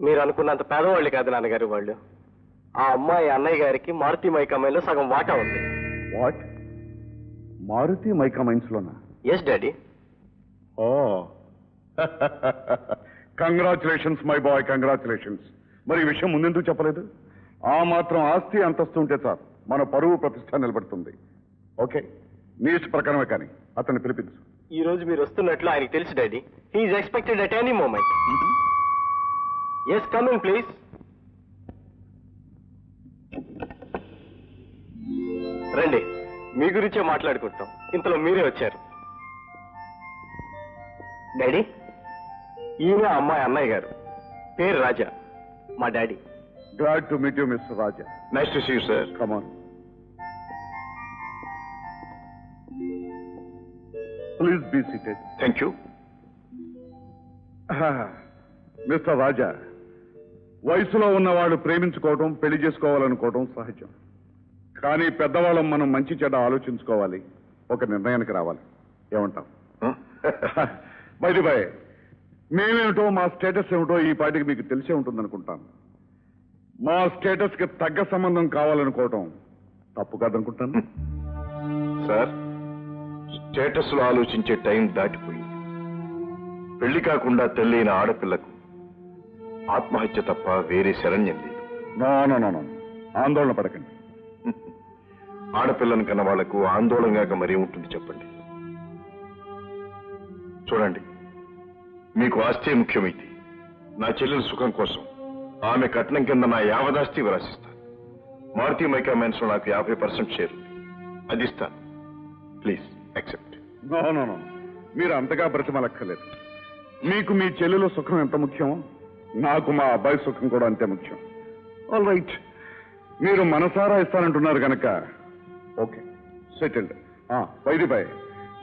మీరు అనుకున్నంత పేదవాళ్ళు కాదు నాన్నగారు వాళ్ళు. ఆ అమ్మాయి అన్నయ్య గారికి మారుతి మైకామైన్లో సగం వాటా ఉంది. వాట్? మారుతి మైకామైన్స్ లోనా? Yes daddy. Oh congratulations my boy, congratulations. మరి ఈ విషయం ముందెందుకు చెప్పలేదు? ఆ మాత్రం ఆస్తి అంతస్తు ఉంటే చాలు, మన పరువు ప్రతిష్ట నిలబడుతుంది. ఓకే, నీ ఇష్ట ప్రకారమే, కానీ అతన్ని పిలిపించు. ఈ రోజు మీరు వస్తున్నట్లు ఆయనకి తెలుసు daddy. He is expected at any moment. Yes, coming please. రండి, మీ గురించే మాట్లాడుకుంటాం. ఇంతలో మీరే వచ్చారు. డాడీ, ఈయన అమ్మాయి అన్నయ్య గారు, పేరు రాజా, మా daddy. Glad to meet you mister Raja. Nice to see you sir. Come on, please be seated. Thank you. Mister Raja, వయసులో ఉన్నవాళ్ళు ప్రేమించుకోవటం, పెళ్లి చేసుకోవాలనుకోవటం సహజం. కానీ పెద్దవాళ్ళం మనం మంచి చెడ్డ ఆలోచించుకోవాలి, ఒక నిర్ణయానికి రావాలి. ఏమంటాం? బై ది బై, మేమేమిటో మా స్టేటస్ ఏమిటో ఈ పాటికి మీకు తెలిసే ఉంటుందనుకుంటాను. మా స్టేటస్ కి తగ్గ సంబంధం కావాలనుకోవటం తప్పు కాదనుకుంటాను. సార్, స్టేటస్ లో ఆలోచించే టైం దాటిపోయింది. పెళ్లి కాకుండా తెల్లైన ఆడపిల్లకు ఆత్మహత్య తప్ప వేరే శరణ్యం లేదు. నో, ఆందోళన పడకండి. ఆడపిల్లను కన్న వాళ్లకు ఆందోళనగా మరీ ఉంటుంది చెప్పండి. చూడండి, మీకు ఆస్తే ముఖ్యమైతే నా చెల్లెల సుఖం కోసం ఆమె కట్నం కింద నా యావదాస్తి విరాసిస్తాను. మారుతి మైకామైన్స్ లో నాకు 50% షేర్ ఉంది, అది ఇస్తాను. Please accept. నో, మీరు అంతగా బ్రతిమలక్కర్లేదు. మీకు మీ చెల్లెల సుఖం ఎంత ముఖ్యం, నాకు మా అబ్బాయి సుఖం కూడా అంతే ముఖ్యం. ఆల్ రైట్, మీరు మనసారా ఇస్తానంటున్నారు కనుక okay, settled. By the by,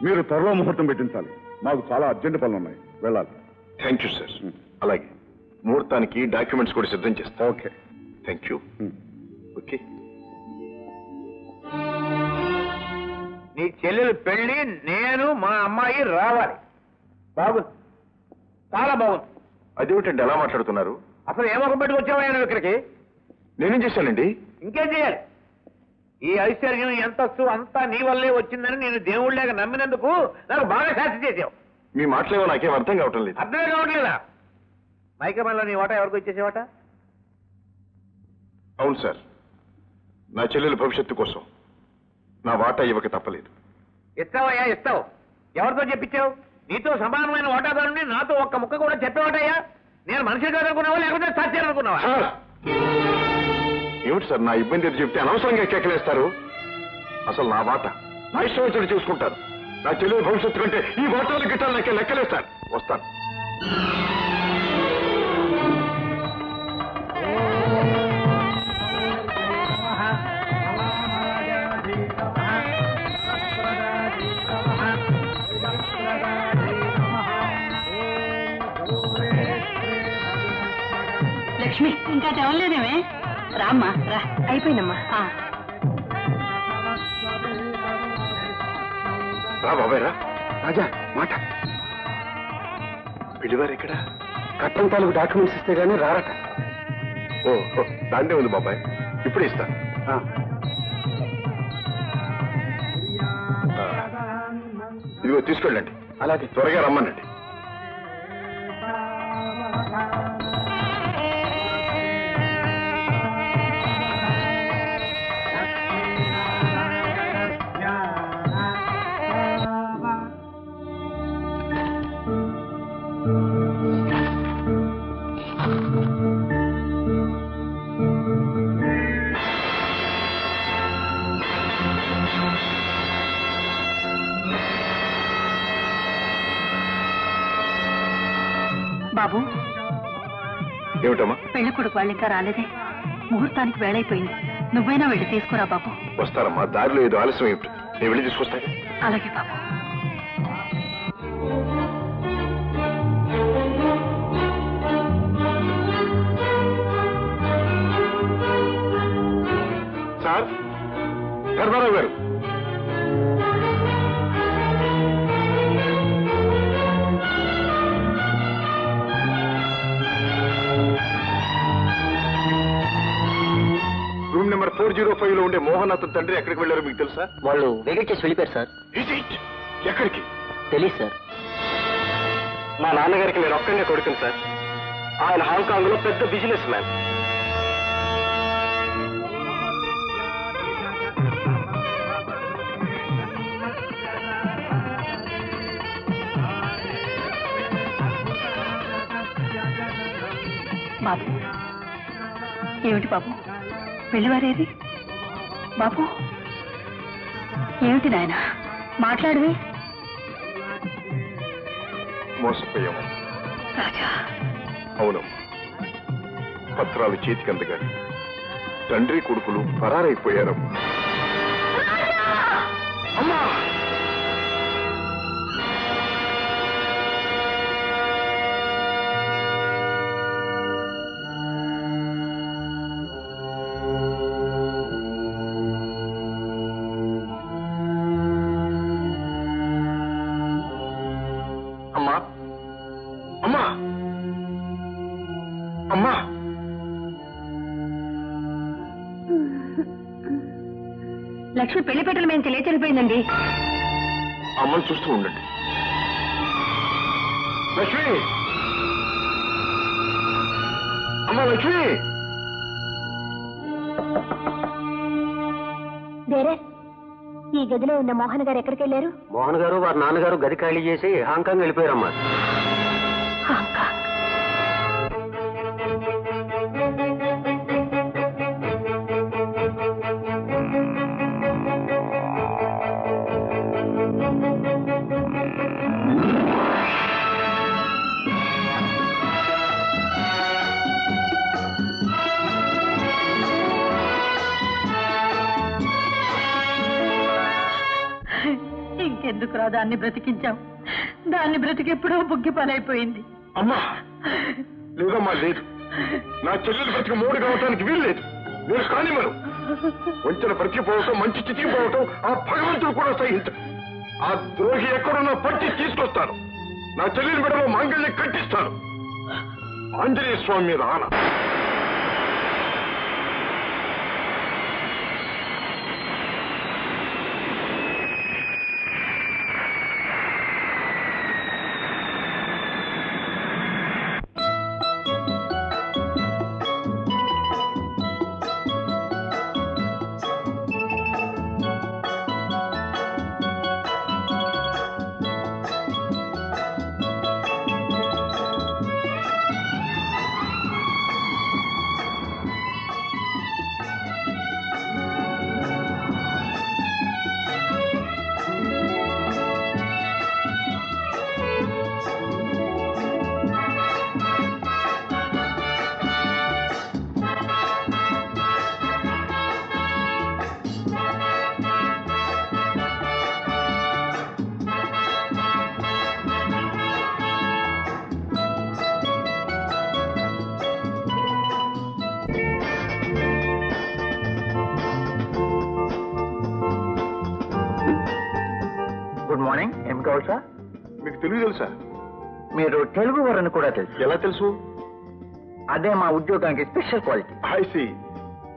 మీరు త్వరలో ముహూర్తం పెట్టించాలి. మాకు చాలా అర్జెంట్ పనులు ఉన్నాయి, వెళ్ళాలి. Thank you sir. అలాగే ముహూర్తానికి డాక్యుమెంట్స్ కూడా సిద్ధం చేస్తా. Okay, thank you. ఓకే, నీ చెల్లెలు పెళ్లి నేను మా అమ్మాయి రావాలి. బాగుంది, చాలా బాగుంది. అదేమిటండి అలా మాట్లాడుతున్నారు? అసలు ఏమొక పెట్టుకు వచ్చావా నువ్వు ఇక్కడికి? నేనేం చేశానండి? ఇంకేం చేయాలి? ఈ ఐశ్వర్యం ఎంతస్తు అంతా నీ వల్లే వచ్చిందని నేను దేవుళ్ళగా నమ్మినందుకు నాకు బాగా శాస్తి చేసావు. మీ మాటలేమో నాకేం అర్థం కావటం లేదు. అర్థమే కావట్లేదా? మైకమల్లో నీ వాటా ఎవరికి ఇచ్చేసేవాట? అవును సార్, నా చెల్లెల భవిష్యత్తు కోసం నా వాటా ఇవ్వక తప్పలేదు. ఇస్తావయ్యా, ఇస్తావు. ఎవరితో చెప్పించావు? నీతో సమానమైన వాటాదారుని నాతో ఒక్క ముక్క కూడా చెప్పేవాటయ్యా? నేను మనిషి కాదనుకున్నావా లేకపోతే సాధ్యాలనుకున్నావా? ఏమిటి సార్, నా ఇబ్బంది ఎదురు చెప్తే అనవసరంగా కేకలేస్తారు. అసలు నా వాటా నా ఇష్టం వచ్చినట్టు చూసుకుంటారు. నా చెల్లెల భవిష్యత్తు కంటే ఈ వాటాలు గిట్టాలు నాకే లెక్కలేస్తారు. వస్తాను. లక్ష్మి, ఇంకా తెవలేదేమే? రామ్మా, రా. అయిపోయిందమ్మా. రా బాబాయ్, రా. రాజా, మాట. పిలివారు ఇక్కడ కట్టం తాలూకు డాక్యుమెంట్స్ ఇస్తే గానీ రారట. ఓ, దాందే ఉంది బాబాయ్, ఇప్పుడే ఇస్తాను. ఇదిగో తీసుకెళ్ళండి. అలాగే, త్వరగా రమ్మనండి. బాబు, ఏమిటమ్మా? పెళ్లి కొడుకు వాళ్ళు ఇంకా రాలేదే? ముహూర్తానికి వేళైపోయింది. నువ్వైనా వెళ్ళి తీసుకురా బాబు. వస్తారమ్మా, దారిలో ఏదో ఆలస్యం అయిపోతుంది. నేను వెళ్ళి తీసుకొస్తాను. అలాగే బాబు. సార్, ధర్మారావు గారు. 405 లో ఉండే మోహన్ అతని తండ్రి ఎక్కడికి వెళ్ళారో మీకు తెలుసా? వాళ్ళు వెయిట్ చేసి వెళ్ళిపోయారు సార్. ఎక్కడికి? తెలియదు సార్. మా నాన్నగారికి నేను ఒక్కనే కొడుకుని సార్. ఆయన హాంకాంగ్ లో పెద్ద బిజినెస్ మ్యాన్. బాబు ఏమిటి బాబు వెళ్ళివారేది? బాబు ఏమిటి నాయన మాట్లాడవి? మోసపోయాము రాజా. అవునమ్మా. పత్రాలు చేతికి అందగాని తండ్రి కొడుకులు పరారైపోయారమ్మా. అమ్మా! అమ్మా! అమ్మా! అమ్మా! లక్ష్మి పెళ్లి పెట్టలు మేము తెలియచనిపోయిందండి. అమ్మని చూస్తూ ఉండండి. లక్ష్మి! అమ్మా లక్ష్మి! వేరే ఈ గదిలో ఉన్న మోహన్ గారు ఎక్కడికి వెళ్ళారు? మోహన్ గారు వారి నాన్నగారు గది ఖాళీ చేసి హాంకాంగ్ వెళ్ళిపోయారమ్మా. హాంకాంగ్. ఇంకెందుకు రా దాన్ని బ్రతికించాం? దాన్ని బ్రతికెప్పుడో బుగ్గి పనైపోయింది. అమ్మా! లేదమ్మా, లేదు. నా చెల్లెలు బ్రతికి మూడు కావటానికి వీలు లేదు. నేను కానివ్వను. వంచన బ్రతికిపోవటం, మంచి చితికిపోవటం ఆ భగవంతుడు కూడా సహించడు. ఆ ద్రోహి ఎక్కడున్నా పట్టి తీసుకొస్తాను. నా చెల్లెలి మెడలో మాంగళ్యం కట్టిస్తాను. ఆంజనేయ స్వామి మీద ఆన. Good morning. ఏం కావాలి సార్? మీకు తెలుగు తెలుసా? మీరు తెలుగు వారని కూడా తెలుసు. ఎలా తెలుసు? అదే మా ఉద్యోగానికి స్పెషల్ క్వాలిటీ. ఐసి.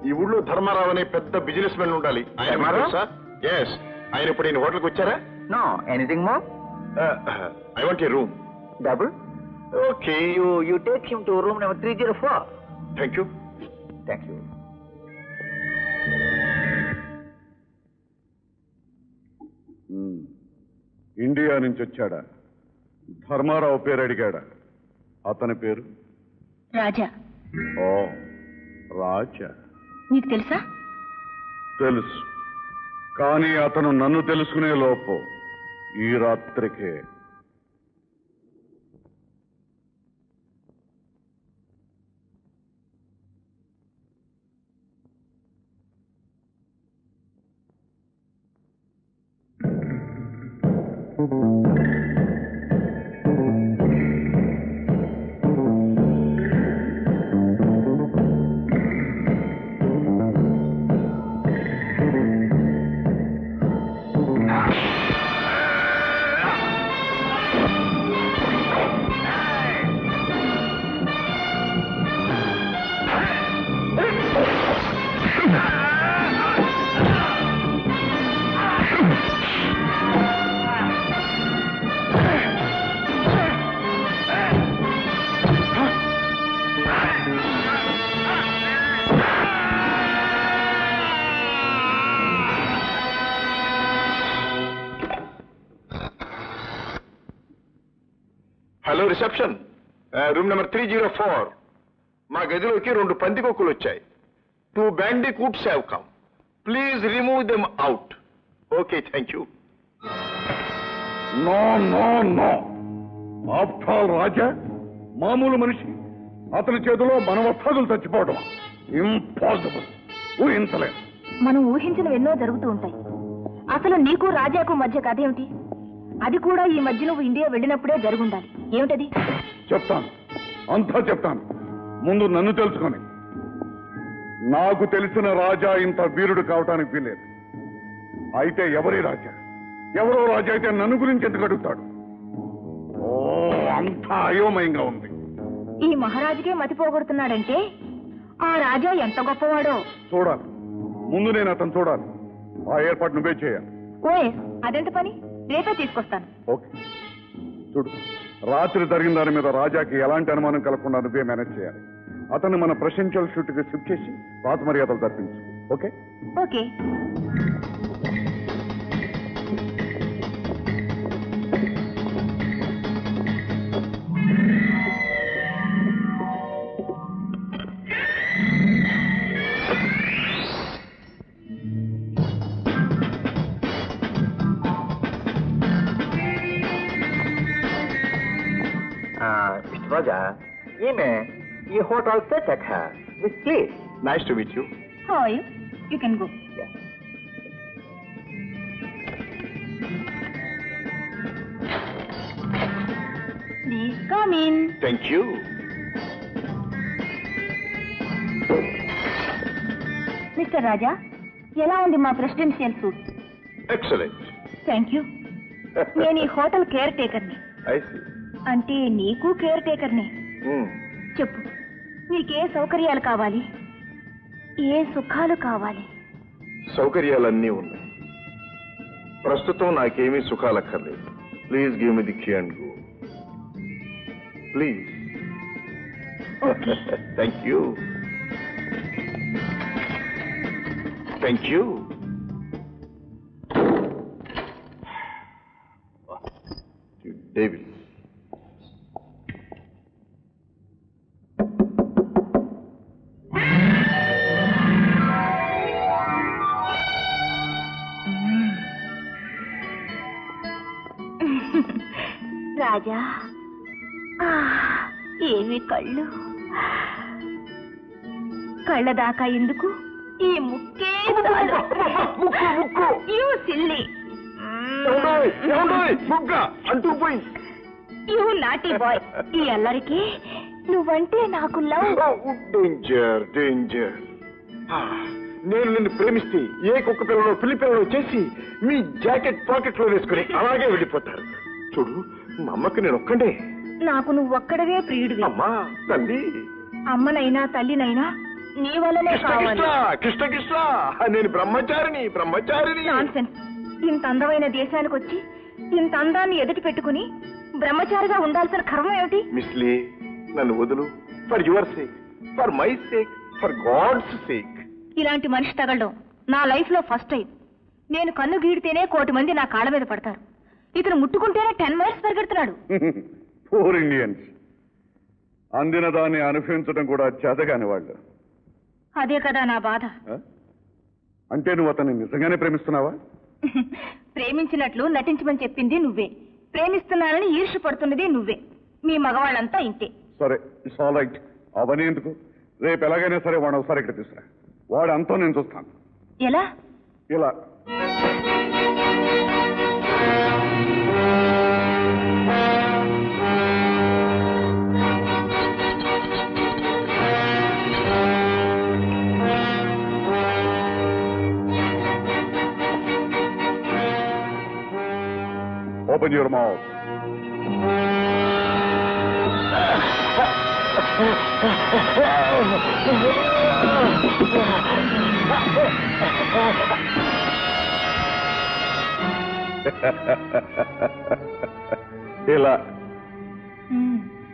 ఈ ఊళ్ళో ధర్మారావు అనే పెద్ద బిజినెస్ మ్యాన్ ఉండాలి. ధర్మారావు? ఎస్. ఆయన ఇప్పుడు ఈయన హోటల్కి వచ్చారా? No. Anything more? I want a room. Double? Okay. You take him to room number 304. Thank you. Thank you. India నుంచి వచ్చాడా? ధర్మారావు పేరు అడిగాడా? అతని పేరు రాజా. ఓ రాజా. నీకు తెలుసా? తెలుసు. కానీ అతను నన్ను తెలుసుకునే లోపు ఈ రాత్రికే. Reception room number 304. మా గదిలోకి 2 పందికొక్కులు వచ్చాయి. 2 bandicoots have come. Please remove them out. Okay, thank you. No no no. After all Raja మామూలు మనిషి, అతని చేతిలో మన వస్తాదులు చచ్చిపోవడం ఇంపాసిబుల్. ఊహించలేదు. మనం ఊహించినవి ఎన్నో జరుగుతూ ఉంటాయి. అసలు నీకు రాజాకు మధ్య కథ ఏమిటి? అది కూడా ఈ మధ్య నువ్వు ఇండియా వెళ్ళినప్పుడే జరుగుండాలి. ఏమిటది? చెప్తాను, అంతా చెప్తాను. ముందు నన్ను తెలుసుకొని. నాకు తెలిసిన రాజా ఇంత వీరుడు కావటానికి వీలేదు. అయితే ఎవరి రాజా? ఎవరో రాజా అయితే నన్ను గురించి ఎందుకు అడుగుతాడు? ఓ, అంతా అయోమయంగా ఉంది. ఈ మహారాజుకే మతిపోగొడుతున్నాడంటే ఆ రాజా ఎంత గొప్పవాడో చూడాలి. ముందు నేను అతను చూడాలి. ఆ ఏర్పాటు నువ్వే చేయాలి. ఓయ్, అదెంత పని? రేపే తీసుకొస్తాను. ఓకే. చూడు, రాత్రి జరిగిన దాని మీద రాజాకి ఎలాంటి అనుమానం కలగకుండా నువ్వే మేనేజ్ చేయాలి. అతను మన ప్రెసిడెన్షియల్ షూట్ కి షిఫ్ట్ చేసి రాజ మర్యాదలు తప్పించు. ఓకే? ఓకే. మిస్టర్ రాజా, ఈమె ఈ hotel set miss please. Nice to meet you. Hi, you can go. Please come in. Thank you. Mister Raja, ఎలా ఉంది మా presidential suite? Excellent. Thank you. నేను ఈ హోటల్ కేర్ టేకర్ని. I see. అంటే నీకు కేర్ టేకర్ని. చెప్పు, నీకే సౌకర్యాలు కావాలి, ఏ సుఖాలు కావాలి? సౌకర్యాలన్నీ ఉన్నాయి. ప్రస్తుతం నాకేమీ సుఖాలక్కర్లేదు. Please give me the key and go. Please. Thank you. Thank you. David. Raja, ఏమి కళ్ళు! కళ్ళ దాకా ఎందుకు? ఈ ముక్కే చాలు. You silly. You naughty boy. ఈ అల్లరికి నువ్వంటే నాకు లవ్. Danger, danger. నేను నిన్ను ప్రేమిస్తే ఏ కుక్క పిల్లలో పిల్లి పిల్లలో చేసి మీ జాకెట్ పాకెట్ లో వేసుకుని అలాగే వెళ్ళిపోతారు. చూడు, మా అమ్మకి నేను ఒక్కడే. నాకు నువ్వు ఒక్కడవే ప్రియుడివి. అమ్మా, తల్లి. అమ్మనైనా తల్లినైనా నీ వల్లనే కావాలి. కృష్ణ కృష్ణ, నేను బ్రహ్మచారిని, బ్రహ్మచారిని. నాన్సెన్స్. ఇంత అందమైన దేశానికి వచ్చి ఇంత అందాన్ని ఎదుటి పెట్టుకుని బ్రహ్మచారిగా ఉండాల్సిన కర్మ ఏమిటి? మిస్లీ, నన్ను వదులు. For your sake, for my sake, for God's sake. ఇలాంటి మనిషి తగలడం నా లైఫ్ లో ఫస్ట్ టైం. నేను కన్ను గీడితేనే 1,000,000 మంది నా కాళ్ళ మీద పడతారు. ఇతను ముట్టుకుంటేనే 10 మైల్స్ పరిగెడుతున్నాడు. Poor Indians. అందిన దాన్ని అనుభవించడం కూడా చేతగాని వాళ్ళు. అదే కదా నా బాధ. అంటే నువ్వు అతన్ని నిజంగానే ప్రేమిస్తున్నావా? ప్రేమించినట్లు నటించమని చెప్పింది నువ్వే, ప్రేమిస్తున్నానని ఈర్ష్య పడుతున్నది నువ్వే. మీ మగవాళ్ళంతా ఇంతే. సరే, ఇట్స్ ఆల్ రైట్. అవన్నీ ఎందుకు? రేపు ఎలాగైనా సరే వాడు ఒకసారి ఇక్కడ తీసుకురా. వాడు అంతా నేను చూస్తాను. ఎలా? ఇలా. Open your mouth. ఇలా.